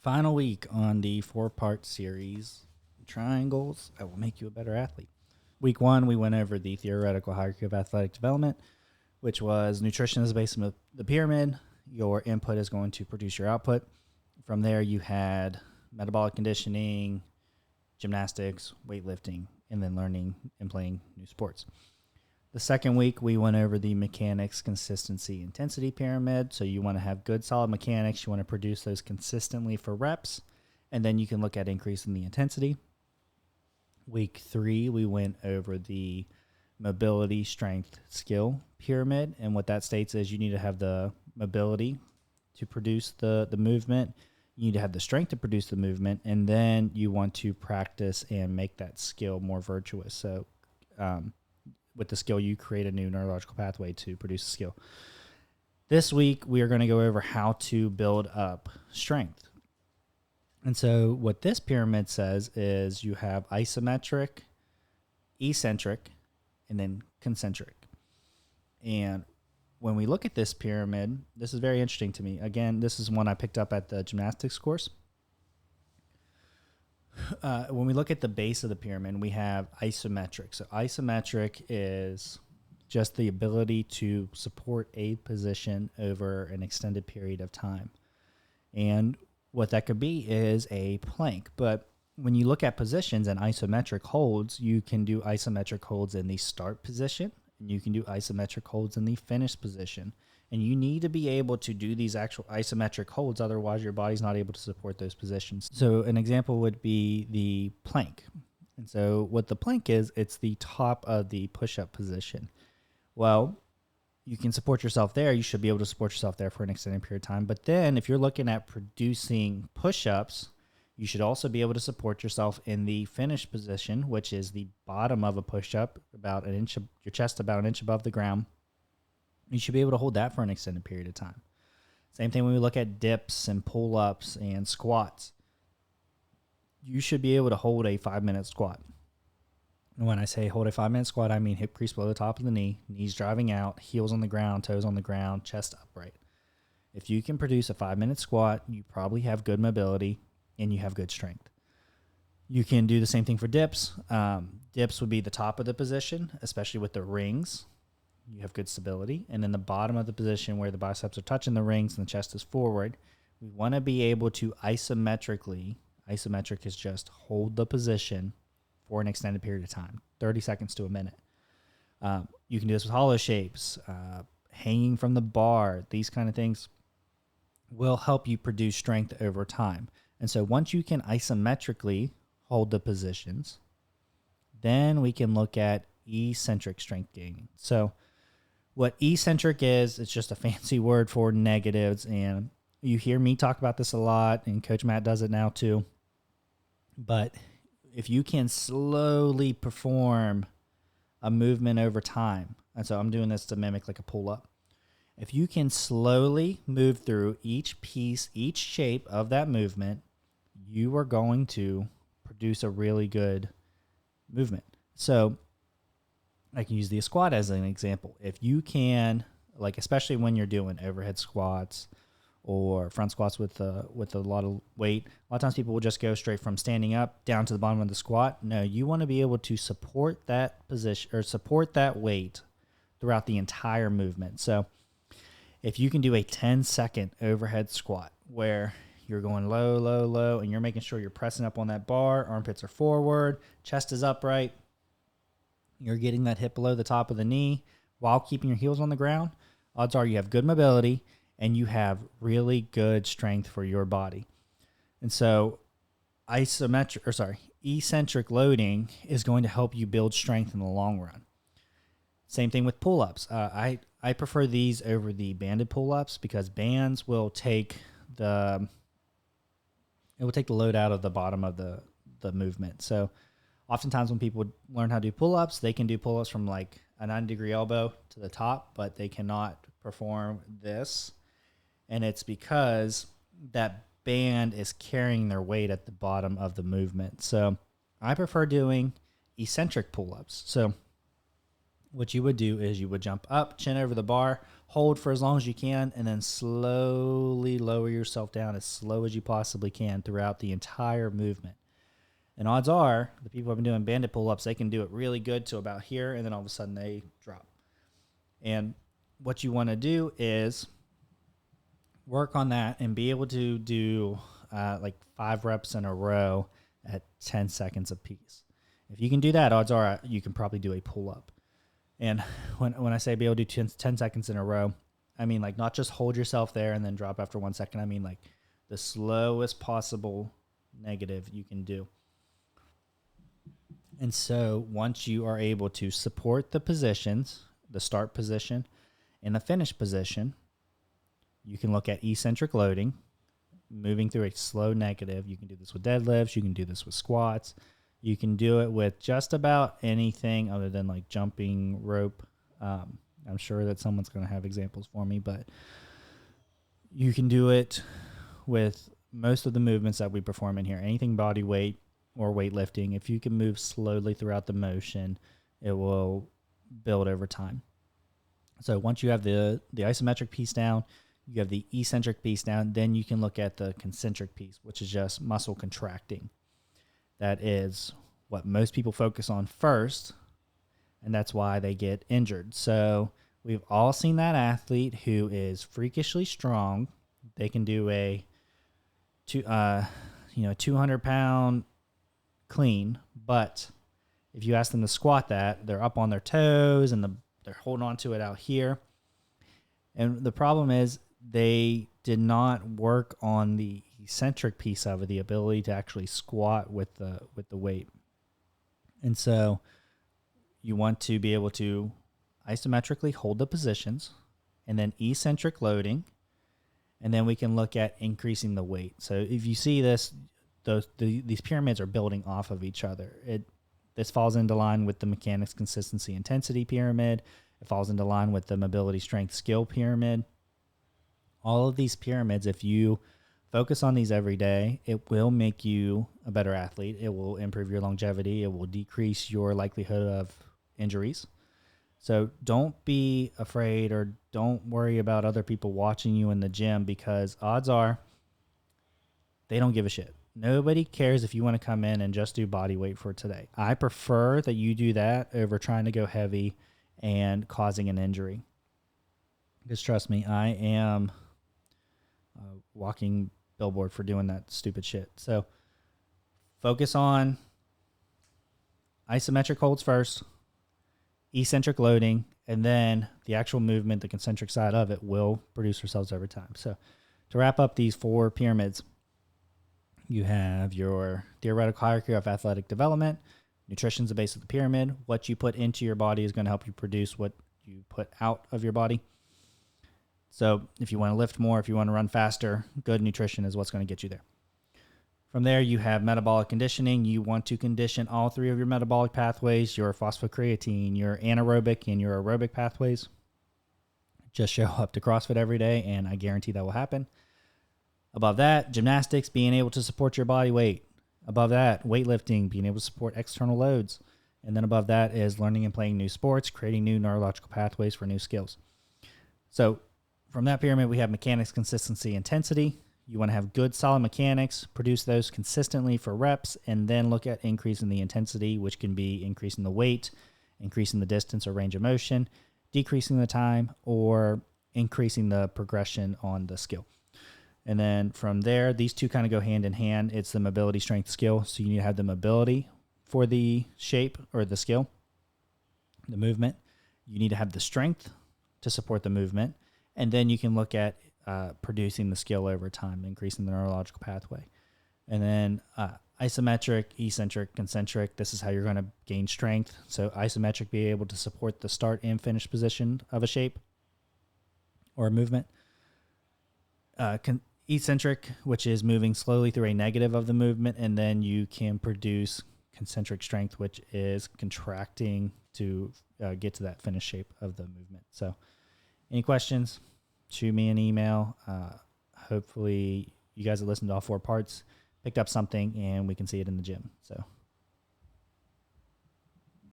Final week on the 4-part series, Triangles that will make you a better athlete. Week 1, we went over the theoretical hierarchy of athletic development, which was nutrition is the base of the pyramid. Your input is going to produce your output. From there, you had metabolic conditioning, gymnastics, weightlifting, and then learning and playing new sports. The second week, we went over the mechanics, consistency, intensity pyramid. So you want to have good, solid mechanics. You want to produce those consistently for reps, and then you can look at increasing the intensity. Week 3, we went over the mobility, strength, skill pyramid. And what that states is you need to have the mobility to produce the movement. You need to have the strength to produce the movement. And then you want to practice and make that skill more virtuous. So, with the skill, you create a new neurological pathway to produce a skill. This week, we are going to go over how to build up strength. And so what this pyramid says is you have isometric, eccentric, and then concentric. And when we look at this pyramid, this is very interesting to me. Again, this is one I picked up at the gymnastics course. When we look at the base of the pyramid, we have isometric. So isometric is just the ability to support a position over an extended period of time. And what that could be is a plank. But when you look at positions and isometric holds, you can do isometric holds in the start position, and you can do isometric holds in the finish position. And you need to be able to do these actual isometric holds, otherwise your body's not able to support those positions. So an example would be the plank. And so what the plank is, it's the top of the push-up position. Well, you can support yourself there. You should be able to support yourself there for an extended period of time. But then if you're looking at producing push-ups, you should also be able to support yourself in the finish position, which is the bottom of a push-up, about an inch, your chest about an inch above the ground. You should be able to hold that for an extended period of time. Same thing when we look at dips and pull-ups and squats. You should be able to hold a 5-minute squat. And when I say hold a 5-minute squat, I mean hip crease below the top of the knee, knees driving out, heels on the ground, toes on the ground, chest upright. If you can produce a 5-minute squat, you probably have good mobility and you have good strength. You can do the same thing for dips. Dips would be the top of the position, especially with the rings. You have good stability. And then the bottom of the position where the biceps are touching the rings and the chest is forward, we want to be able to isometric is just hold the position for an extended period of time, 30 seconds to a minute. You can do this with hollow shapes, hanging from the bar. These kind of things will help you produce strength over time. And so once you can isometrically hold the positions, then we can look at eccentric strength gaining. So what eccentric is, it's just a fancy word for negatives, and you hear me talk about this a lot, and Coach Matt does it now too. But if you can slowly perform a movement over time, and so I'm doing this to mimic like a pull-up. If you can slowly move through each piece, each shape of that movement, you are going to produce a really good movement. So I can use the squat as an example. If you can, like especially when you're doing overhead squats or front squats with a lot of weight, a lot of times people will just go straight from standing up down to the bottom of the squat. No, you want to be able to support that position or support that weight throughout the entire movement. So if you can do a 10-second overhead squat where you're going low, low, low, and you're making sure you're pressing up on that bar, armpits are forward, chest is upright, you're getting that hip below the top of the knee while keeping your heels on the ground, odds are you have good mobility and you have really good strength for your body. And so eccentric loading is going to help you build strength in the long run. Same thing with pull-ups. I prefer these over the banded pull-ups because bands will take the load out of the bottom of the movement. So oftentimes when people learn how to do pull-ups, they can do pull-ups from like a 90-degree elbow to the top, but they cannot perform this. And it's because that band is carrying their weight at the bottom of the movement. So I prefer doing eccentric pull-ups. So what you would do is you would jump up, chin over the bar, hold for as long as you can, and then slowly lower yourself down as slow as you possibly can throughout the entire movement. And odds are, the people who have been doing bandit pull-ups, they can do it really good to about here, and then all of a sudden they drop. And what you want to do is work on that and be able to do like 5 reps in a row at 10 seconds apiece. If you can do that, odds are you can probably do a pull-up. And when I say be able to do 10 seconds in a row, I mean like not just hold yourself there and then drop after 1 second. I mean like the slowest possible negative you can do. And so once you are able to support the positions, the start position and the finish position, you can look at eccentric loading, moving through a slow negative. You can do this with deadlifts. You can do this with squats. You can do it with just about anything other than like jumping rope. I'm sure that someone's going to have examples for me, but you can do it with most of the movements that we perform in here. Anything body weight or weightlifting. If you can move slowly throughout the motion, it will build over time. So once you have the isometric piece down, you have the eccentric piece down, then you can look at the concentric piece, which is just muscle contracting. That is what most people focus on first, and that's why they get injured. So we've all seen that athlete who is freakishly strong. They can do a 200-pound clean, but if you ask them to squat that, they're up on their toes and they're holding on to it out here. And the problem is they did not work on the eccentric piece of it, the ability to actually squat with the weight. And so you want to be able to isometrically hold the positions and then eccentric loading, and then we can look at increasing the weight. So if you see this, these pyramids are building off of each other. This falls into line with the mechanics, consistency, intensity pyramid. It falls into line with the mobility, strength, skill pyramid. All of these pyramids, if you focus on these every day, it will make you a better athlete. It will improve your longevity. It will decrease your likelihood of injuries. So don't be afraid or don't worry about other people watching you in the gym, because odds are they don't give a shit. Nobody cares if you want to come in and just do body weight for today. I prefer that you do that over trying to go heavy and causing an injury. Because trust me, I am a walking billboard for doing that stupid shit. So focus on isometric holds first, eccentric loading, and then the actual movement, the concentric side of it, will produce results over time. So to wrap up these 4 pyramids, you have your theoretical hierarchy of athletic development. Nutrition is the base of the pyramid. What you put into your body is going to help you produce what you put out of your body. So if you want to lift more, if you want to run faster, good nutrition is what's going to get you there. From there, you have metabolic conditioning. You want to condition all 3 of your metabolic pathways, your phosphocreatine, your anaerobic, and your aerobic pathways. Just show up to CrossFit every day, and I guarantee that will happen. Above that, gymnastics, being able to support your body weight. Above that, weightlifting, being able to support external loads. And then above that is learning and playing new sports, creating new neurological pathways for new skills. So from that pyramid, we have mechanics, consistency, intensity. You want to have good, solid mechanics, produce those consistently for reps, and then look at increasing the intensity, which can be increasing the weight, increasing the distance or range of motion, decreasing the time, or increasing the progression on the skill. And then from there, these 2 kind of go hand in hand. It's the mobility, strength, skill. So you need to have the mobility for the shape or the skill, the movement. You need to have the strength to support the movement. And then you can look at producing the skill over time, increasing the neurological pathway. And then isometric, eccentric, concentric, this is how you're going to gain strength. So isometric, be able to support the start and finish position of a shape or a movement. Eccentric, which is moving slowly through a negative of the movement, and then you can produce concentric strength, which is contracting to get to that finish shape of the movement. So any questions, shoot me an email. Hopefully you guys have listened to all 4 parts, picked up something, and we can see it in the gym. So